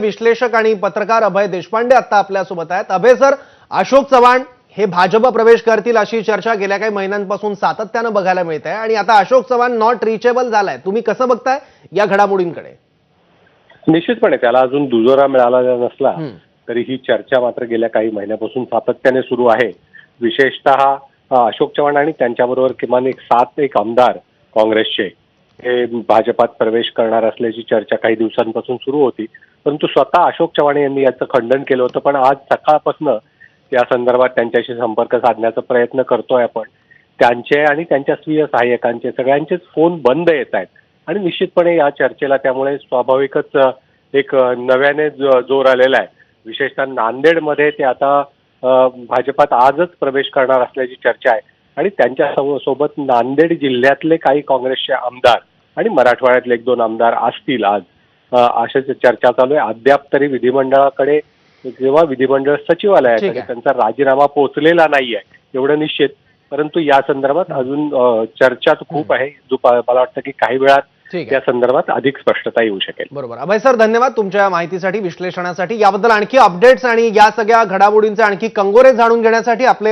विश्लेषक आणि पत्रकार अभय देशपांडे आता आपल्यासोबत आहेत। अभय सर, अशोक चव्हाण हे भाजप प्रवेश करतील अशी चर्चा गेल्या काही महिन्यांपासून सातत्याने बघायला मिळते आणि आता अशोक चव्हाण नॉट रिचेबल झालाय। तुम्ही कसं बघताय या घडामोडींकडे? निश्चितपणे त्याला अजून दुजोरा मिळाला नसला तरी ही चर्चा मात्र गेल्या काही महिन्यापासून सातत्याने सुरू आहे। विशेषतः अशोक चव्हाण आणि त्यांच्याबरोबर किमान एक आमदार काँग्रेसचे हे भाजपात प्रवेश करणार असल्याची चर्चा काही दिवसांपासून सुरू होती, परंतु स्वतः अशोक चव्हाण यांनी याचं खंडन केलं होतं। पण आज सकाळपासून या संदर्भात त्यांच्याशी संपर्क साधण्याचा प्रयत्न करतोय आपण। त्यांचे आणि त्यांच्या स्वीय सहाय्यकांचे सगळ्यांचेच फोन बंद येत आहेत आणि निश्चितपणे या चर्चेला त्यामुळे स्वाभाविकच एक नव्याने जोर आलेला आहे। विशेषतः नांदेडमध्ये ते आता भाजपात आजच प्रवेश करणार असल्याची चर्चा आहे आणि त्यांच्या सोबत नांदेड जिल्ह्यातले काही काँग्रेसचे आमदार आणि मराठवाड्यातले एक दोन आमदार असतील आज, अशाच चर्चा चालू आहे। अद्याप तरी विधिमंडळाकडे किंवा विधिमंडळ सचिवालयाकडे त्यांचा राजीनामा पोहोचलेला नाहीये एवढं निश्चित, परंतु या संदर्भात अजून चर्चा खूप आहे। मला वाटतं की काही वेळात या संदर्भात अधिक स्पष्टता येऊ शकेल। बरोबर अभय सर, धन्यवाद तुमच्या माहितीसाठी, विश्लेषणासाठी। याबद्दल आणखी अपडेट्स आणि या सगळ्या घडामोडींचे आणखी कंगोरे जाणून घेण्यासाठी आपले